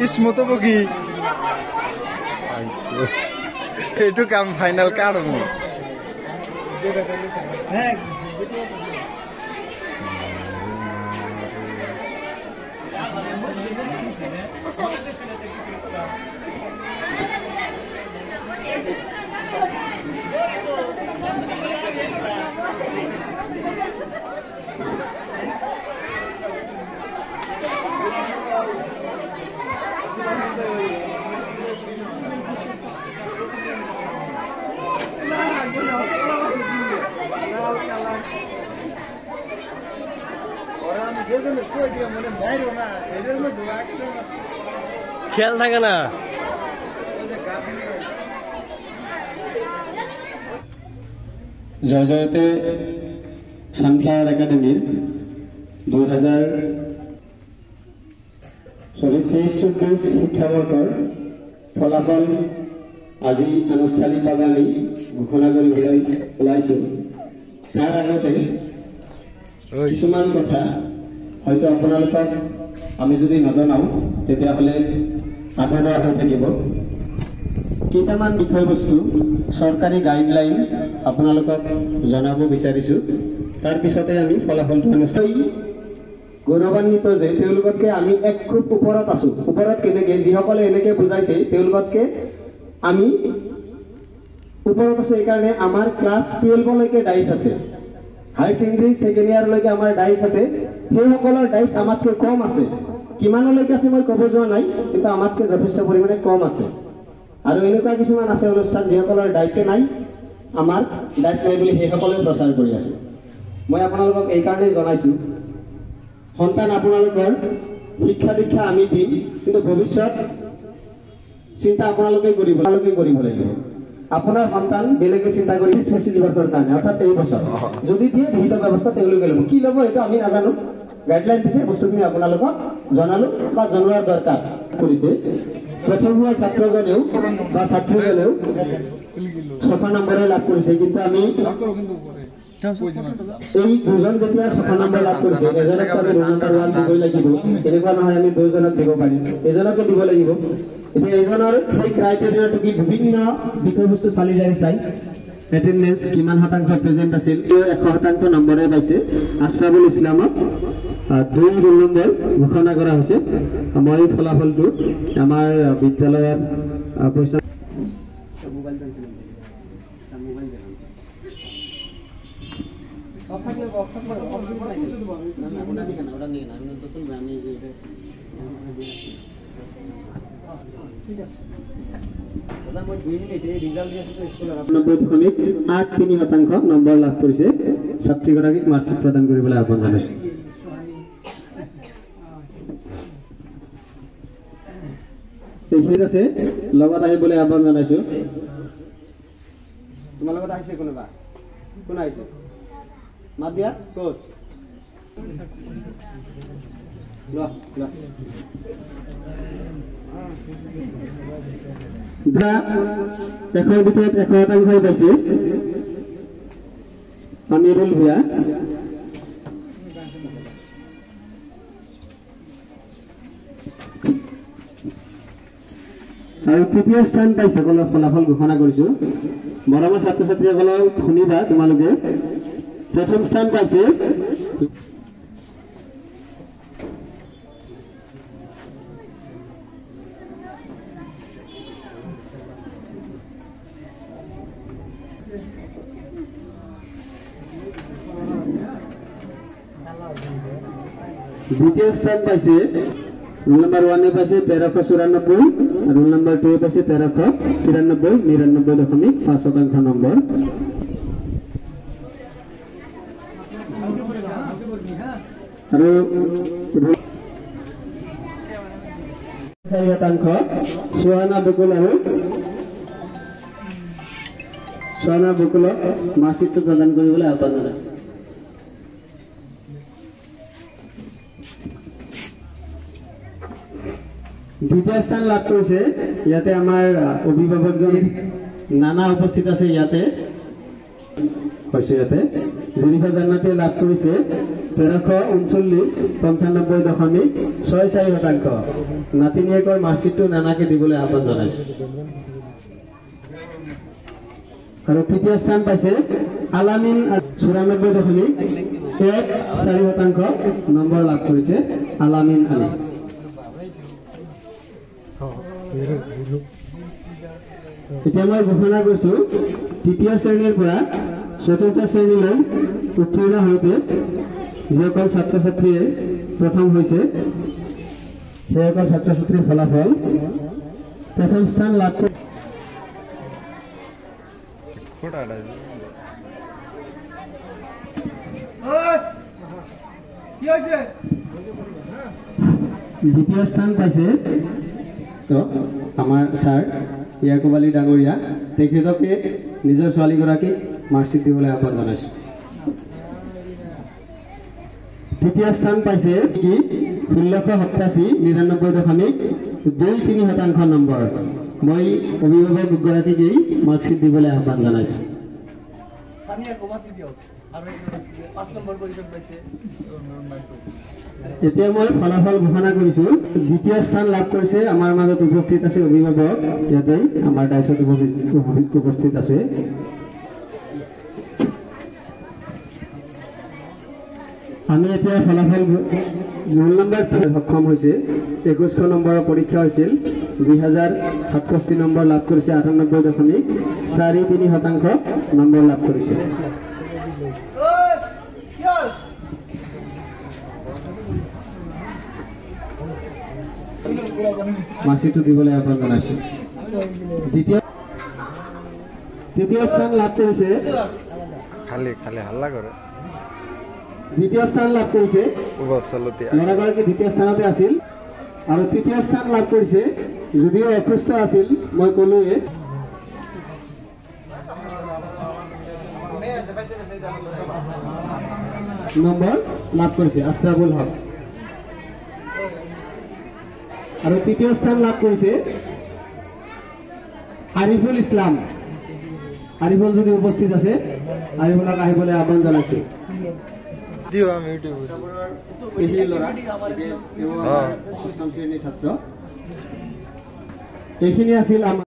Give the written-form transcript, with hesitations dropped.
Ismo to bogi. Itu kam final card mo. খেয়াল থাকে না জয়জয়তে সানফ্লাওয়ার একাডেমির 2023-24 শিক্ষাবৰ্ষৰ ফলাফল আজি আনুষ্ঠানিকভাৱে আমি ঘোষণা কৰিবলৈ ওলাইছো। তাৰ আগতে কিছুমান কথা হয়তো আপোনালোকক আমি যদি নজনাও তেতিয়াহ'লে আধৰুৱা হৈ থাকিব। কেইটামান বিষয়বস্তু চৰকাৰী গাইডলাইন আপোনালোকক জনাব বিচাৰিছো। তাৰ পিছতে আমি ফলাফলটো অনুষ্ঠিত গৌৰৱান্বিত যে তেওঁলোকতকৈ আমি এক খুব ওপৰত আছো। ওপৰত কেনেকৈ যিসকলে এনেকৈ বুজাইছে তেওঁলোকতকৈ আমি ওপৰত আছো। এইকাৰণে আমাৰ ক্লাছ 12লৈকে ডাইচ আছে, হায়াৰ ছেকেণ্ডেৰী ছেকেণ্ড ইয়াৰলৈকে আমাৰ ডাইচ আছে। সেইসকলৰ ডাইচ আমাতকৈ কম আছে। কিমানলৈকে আছে মই ক'ব যোৱা নাই, কিন্তু আমাতকৈ যথেষ্ট পৰিমাণে কম আছে। আৰু এনেকুৱা কিছুমান আছে অনুষ্ঠান যিসকলৰ ডাইচে নাই, আমাৰ ডাইচ নাই বুলি সেইসকলেও প্ৰচাৰ কৰি আছে। মই আপোনালোকক এইকাৰণেই জনাইছো, সন্তান আপোনালোকৰ শিক্ষা দীক্ষা আমি দিম, কিন্তু ভৱিষ্যত চিন্তা আপোনালোকে কৰিব লাগিব। আপোনাৰ সন্তান বেলেগে চিন্তা কৰি স্পেচিয়েল বিভাগৰ কাৰণে অৰ্থাৎ 23 বছৰ যদি দিয়ে ভিজা ব্যৱস্থা তেওঁলোকে ল'ব। কি ল'ব এইটো আমি নাজানো, গাইডলাইন দিছে, বস্তুখিনি আপোনালোকক জনালো বা জনোৱাৰ দৰকাৰ কৰিছে। প্ৰথম হোৱা ছাত্ৰজনেও বা ছাত্ৰীজনেও 6 নম্বৰে লাভ কৰিছে, কিন্তু আমি এই দুজন যেতিয়া 6 নম্বৰ লাভ কৰিছে, এজনক আমি ৰোল নম্বৰ 1 দিবই লাগিব। এনেকুৱা নহয় আমি দুজনক দিব পাৰিম, এজনকে দিব লাগিব। এতিয়া এজনৰ সেই ক্ৰাইটেৰিয়াটো কি বিভিন্ন বিষয়বস্তু চালি জাৰি চাই এটেণ্ডেঞ্চ কিমান শতাংশ প্ৰেজেণ্ট আছিল, 100% নম্বৰে পাইছে। আশ্ৰাবুল ইছলামক 2 ৰোল নম্বৰ ঘোষণা কৰা হৈছে। মই ফলাফলটো আমাৰ বিদ্যালয়ত নম্বৰ লাভ কৰিছে। ছাত্ৰীগৰাকীক মাৰ্কশ্বিট প্ৰদান কৰিবলৈ আহ্বান জনাইছো। ঠিক আছে, লগত আহিবলৈ আহ্বান জনাইছো। তোমাৰ লগত আহিছে কোনোবা? কোন আহিছে? মাত দিয়া কোচ। এশৰ ভিতৰত 100% পাইছে আমিৰুল ভূঞা। আৰু তৃতীয় স্থান পাইছে সকলৰ ফলাফল ঘোষণা কৰিছো। মৰমৰ ছাত্ৰ ছাত্ৰীসকলক শুনিবা তোমালোকে। প্ৰথম স্থান পাইছে দ্বিতীয় স্থান পাইছে ৰোল নম্বৰ 1 পাইছে 1394, ৰোল নম্বৰ 2 পাইছে 1393, 99.5% নম্বৰ। আৰু 4% সুহানা বকুল আৰু সুহানা বকুলক মাৰ্কশ্বিটটো প্ৰদান কৰিবলৈ আহ্বান জনাইছো। দ্বিতীয় স্থান লাভ কৰিছে ইয়াতে আমাৰ অভিভাৱকজন নানা উপস্থিত আছে। ইয়াতে হৈছে ইয়াতে জেনিফা জান্নাতে লাভ কৰিছে 1339.64%। নাতিনীয়েকৰ মাৰ্কশ্বিটটো নানাকে দিবলৈ আহ্বান জনাইছো। আৰু তৃতীয় স্থান পাইছে আলামিন 94.14% নম্বৰ লাভ কৰিছে আলামিন আলী। এতিয়া মই ঘোষণা কৰিছো তৃতীয় শ্ৰেণীৰ পৰা চতুৰ্থ শ্ৰেণীলৈ উত্তীৰ্ণ হওঁতে যিসকল ছাত্ৰ ছাত্ৰীয়ে প্ৰথম হৈছে সেইসকল ছাত্ৰ ছাত্ৰীৰ ফলাফল প্ৰথম স্থান লাভ কৰি দ্বিতীয় স্থান পাইছে আমাৰ ছাৰ ইয়াকুব আলী ডাঙৰীয়া। তেখেতকে নিজৰ ছোৱালীগৰাকীক মাৰ্কশ্বিট দিবলৈ আহ্বান জনাইছো। তৃতীয় স্থান পাইছে 1687.99.23% নম্বৰ। মই অভিভাৱকগৰাকীকেই মাৰ্কশ্বিট দিবলৈ আহ্বান জনাইছো। এতিয়া মই ফলাফল ঘোষণা কৰিছো। দ্বিতীয় স্থান লাভ কৰিছে আমাৰ মাজত উপস্থিত আছে অভিভাৱক, ইয়াতে আমাৰ দায়িত্বত উপস্থিত আছে। আমি এতিয়া ফলাফল ৰোল নম্বৰ সক্ষম হৈছে 2100 নম্বৰৰ পৰীক্ষা হৈছিল 2067 নম্বৰ লাভ কৰিছে 98.43% নম্বৰ লাভ কৰিছে। মাৰ্কশ্বিটটো দিবলৈ আহ্বান জনাইছো। তৃতীয় স্থান লাভ কৰিছে হাল্লা কৰে। দ্বিতীয় স্থান লাভ কৰিছে ল'ৰাগৰাকী দ্বিতীয় স্থানতে আছিল। আৰু তৃতীয় স্থান লাভ কৰিছে যদিও অসুস্থ আছিল মই ক'লোৱে নম্বৰ লাভ কৰিছে আশৰাফুল হক। আৰু তৃতীয় স্থান লাভ কৰিছে আৰিফুল ইছলাম। আৰিফুল যদি উপস্থিত আছে আৰিফুলক আহিবলৈ আহ্বান জনাইছো। এইখিনি আছিল আমাৰ